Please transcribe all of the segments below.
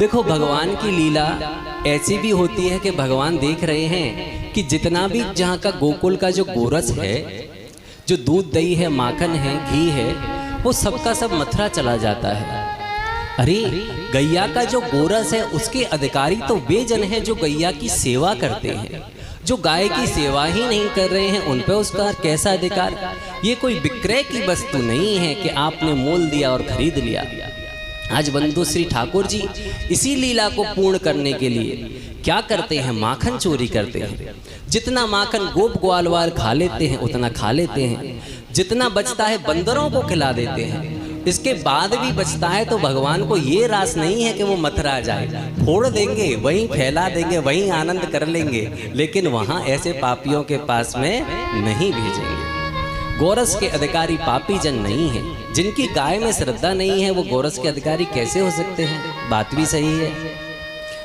देखो भगवान की लीला ऐसी भी होती है कि भगवान देख रहे हैं कि जितना भी जहाँ का गोकुल का जो गोरस है, जो दूध दही है, माखन है, घी है, वो सबका सब मथुरा चला जाता है। अरे गैया का जो गोरस है उसके अधिकारी तो वे जन हैं जो गैया की सेवा करते हैं। जो गाय की सेवा ही नहीं कर रहे हैं उन पर उसका कैसा अधिकार। ये कोई विक्रय की वस्तु नहीं है कि आपने मोल दिया और खरीद लिया। आज बंधु श्री ठाकुर जी इसी लीला को पूर्ण करने के लिए क्या करते हैं, माखन चोरी करते हैं। जितना माखन गोप ग्वालवाल खा लेते हैं उतना खा लेते हैं, जितना बचता है बंदरों को खिला देते हैं। इसके बाद भी बचता है तो भगवान को ये रास नहीं है कि वो मथुरा जाए, फोड़ देंगे, वहीं फैला देंगे, वहीं आनंद कर लेंगे, लेकिन वहाँ ऐसे पापियों के पास में नहीं भेजेंगे। गोरस के अधिकारी पापी जन नहीं है, जिनकी गाय में श्रद्धा नहीं है वो गोरस के अधिकारी कैसे हो सकते हैं। बात भी सही है।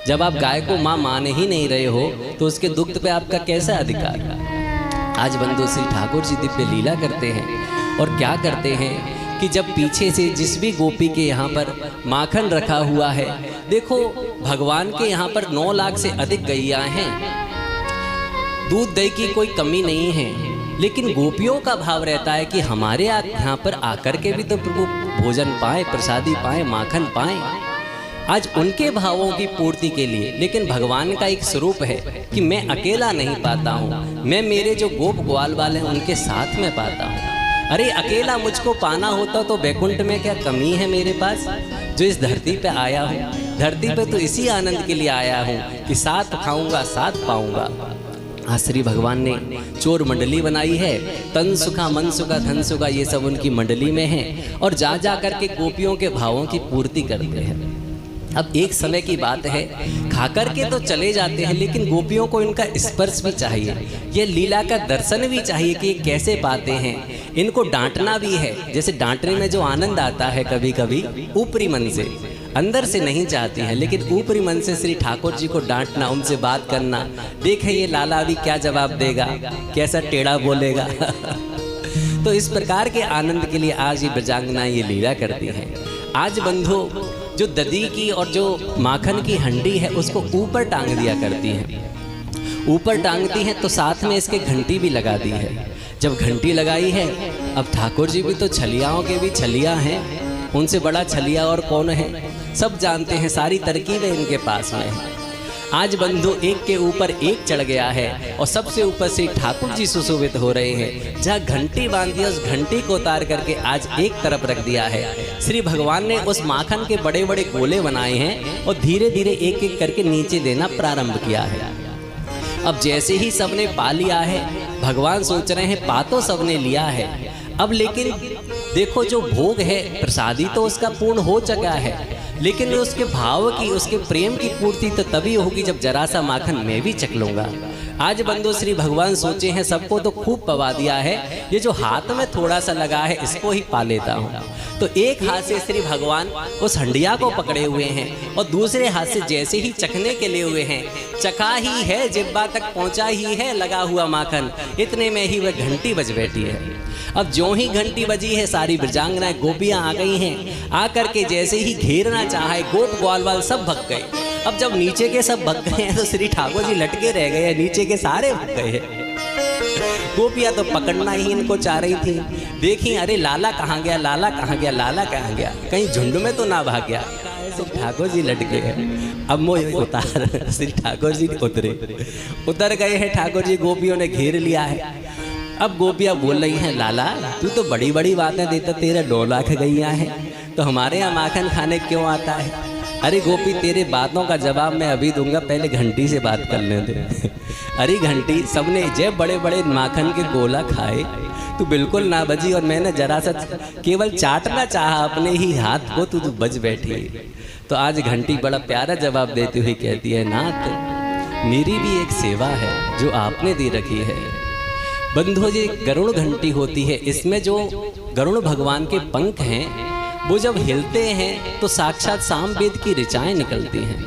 जब आप गाय को माँ माने ही नहीं रहे हो तो उसके दुग्ध पे आपका कैसा अधिकार। आज बंधु श्री ठाकुर जी दिव्य लीला करते हैं और क्या करते हैं कि जब पीछे से जिस भी गोपी के यहाँ पर माखन रखा हुआ है, देखो भगवान के यहाँ पर 9 लाख से अधिक गैया हैं, दूध दही की कोई कमी नहीं है, लेकिन गोपियों का भाव रहता है कि हमारे यहाँ पर आकर के भी तो प्रभु भोजन पाएं, प्रसादी पाएं, माखन पाएं। आज उनके भावों की पूर्ति के लिए, लेकिन भगवान का एक स्वरूप है कि मैं अकेला नहीं पाता हूँ, मैं मेरे जो गोप ग्वाल वाले हैं उनके साथ में पाता हूँ। अरे अकेला मुझको पाना होता तो वैकुंठ में क्या कमी है मेरे पास। जो इस धरती पे आया हूँ, धरती पे तो इसी आनंद के लिए आया हूँ कि साथ खाऊंगा साथ पाऊंगा। आज श्री भगवान ने चोर मंडली बनाई है, तन सुखा मन सुखा धन सुखा, ये सब उनकी मंडली में है और जा जा करके गोपियों के भावों की पूर्ति करते हैं। अब एक समय की बात है, खाकर के तो चले जाते हैं, लेकिन गोपियों को इनका स्पर्श भी चाहिए, ये लीला का दर्शन भी चाहिए कि ये कैसे पाते हैं। इनको डांटना भी है, जैसे डांटने में जो आनंद आता है कभी कभी ऊपरी मन से, अंदर से नहीं चाहती हैं, लेकिन ऊपरी मन से श्री ठाकुर जी को डांटना, उनसे बात करना, देखे ये लाला अभी क्या जवाब देगा, कैसा टेढ़ा बोलेगा। तो इस प्रकार के आनंद के लिए आज ये ब्रजांगना ये लीला करती हैं। आज बंधु जो दधी की और जो माखन की हंडी है उसको ऊपर टांग दिया करती हैं। ऊपर टांगती हैं तो साथ में इसके घंटी भी लगा दी है। जब घंटी लगाई है, अब ठाकुर जी भी तो छलियाओं के भी छलिया हैं, उनसे बड़ा छलिया और कौन है, सब जानते हैं, सारी तरकीबें इनके पास में है। आज बंधु एक के ऊपर एक चढ़ गया है और सबसे ऊपर से ठाकुर जी सुशोभित हो रहे हैं। जहाँ घंटी बांध दिया उस घंटी को उतार करके आज एक तरफ रख दिया है। श्री भगवान ने उस माखन के बड़े बड़े गोले बनाए हैं और धीरे धीरे एक एक करके नीचे देना प्रारंभ किया है। अब जैसे ही सबने पा लिया है, भगवान सोच रहे हैं पा तो सबने लिया है, अब लेकिन देखो जो भोग है प्रसादी तो उसका पूर्ण हो चुका है, लेकिन उसके भाव की, उसके प्रेम की पूर्ति तो तभी होगी जब जरा सा माखन मैं भी चख लूँगा। आज बंधु श्री भगवान सोचे हैं सबको तो खूब पवा दिया है, ये जो हाथ में थोड़ा सा लगा है इसको ही पा लेता हूँ। तो एक हाथ से श्री भगवान उस हंडिया को पकड़े हुए हैं और दूसरे हाथ से जैसे ही चखने के लिए हुए हैं, चखा ही है, जिब्बा तक पहुँचा ही है लगा हुआ माखन, इतने में ही वह घंटी बज बैठी है। अब जो ही घंटी बजी है सारी ब्रजांगनाएं गोपियां आ गई हैं, आकर के जैसे ही घेरना चाहे गोप ग्वालवाल सब भग गए। अब जब नीचे के सब भग गए हैं तो श्री ठाकुर जी लटके रह गए, नीचे के सारे भग गए हैं। गोपियां तो पकड़ना ही इनको चाह रही थी, देखी अरे लाला कहाँ गया, लाला कहाँ गया, लाला कहाँ गया, कहीं झुंड में तो ना भाग गया। श्री ठाकुर जी लटके हैं। अब मोह उतार, श्री ठाकुर जी उतर गए हैं, ठाकुर जी गोपियों ने घेर लिया है। अब गोपियाँ बोल रही हैं लाला तू तो बड़ी बड़ी बातें देता, तेरा 9 लाख गैया है तो हमारे यहाँ माखन खाने क्यों आता है। अरे गोपी तेरे बातों का जवाब मैं अभी दूंगा, पहले घंटी से बात करने दे। अरे घंटी सबने जब बड़े बड़े माखन के गोला खाए तू बिल्कुल ना बजी और मैंने जरा सा केवल चाटना चाहा अपने ही हाथ को, तू बज बैठी। तो आज घंटी बड़ा प्यारा जवाब देती हुई कहती है नाथ मेरी भी एक सेवा है जो आपने दे रखी है। बंधु जी गरुड़ घंटी होती है, इसमें जो गरुड़ भगवान के पंख हैं वो जब हिलते हैं तो साक्षात साम वेद की ऋचाएँ निकलती हैं,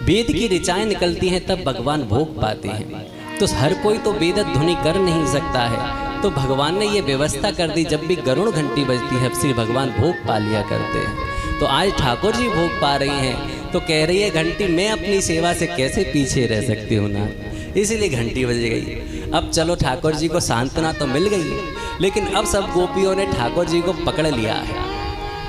वेद की ऋचाएँ निकलती हैं तब भगवान भोग पाते हैं। तो हर कोई तो वेद ध्वनि कर नहीं सकता है, तो भगवान ने ये व्यवस्था कर दी जब भी गरुड़ घंटी बजती है श्री भगवान भोग पा लिया करते हैं। तो आज ठाकुर जी भोग पा रही हैं तो कह रही है घंटी मैं अपनी सेवा से कैसे पीछे रह सकती हूँ ना, इसीलिए घंटी बज गई। अब चलो ठाकुर जी को सांत्वना तो मिल गई, लेकिन अब सब गोपियों ने ठाकुर जी को पकड़ लिया है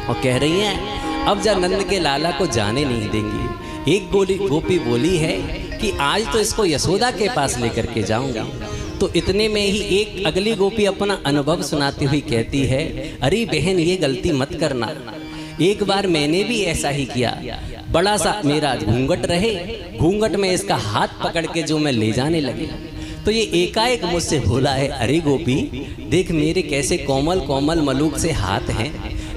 और कह रही हैं अब जा नंद के लाला को जाने नहीं देंगी। एक गोपी बोली है कि आज तो इसको यशोदा के पास लेकर के जाऊंगा। तो इतने में ही एक अगली गोपी अपना अनुभव सुनाती हुई कहती है, अरे बहन ये गलती मत करना, एक बार मैंने भी ऐसा ही किया। बड़ा सा मेरा घूंघट रहे, घूंघट में इसका हाथ पकड़ के जो मैं ले जाने लगी तो ये एकाएक मुझसे बोला है, अरे गोपी देख मेरे कैसे कोमल कोमल मलूक से हाथ हैं,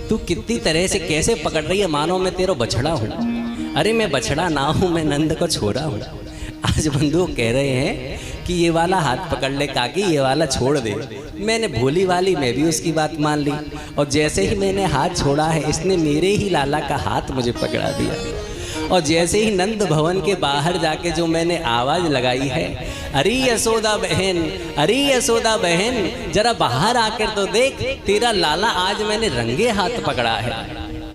तू कितनी तरह से कैसे पकड़ रही है, मानो मैं तेरा बछड़ा हूँ। अरे मैं बछड़ा ना हूँ, मैं नंद को छोड़ा हूँ। आज बंधु कह रहे हैं कि ये वाला हाथ पकड़ ले काकी, ये वाला छोड़ दे। मैंने भोली वाली मैं भी उसकी बात मान ली और जैसे ही मैंने हाथ छोड़ा है इसने मेरे ही लाला का हाथ मुझे पकड़ा दिया। और जैसे ही नंद भवन के बाहर जाके जो मैंने आवाज़ लगाई है, अरे यशोदा बहन, अरे यशोदा बहन जरा बाहर आकर तो देख, तेरा लाला आज मैंने रंगे हाथ पकड़ा है।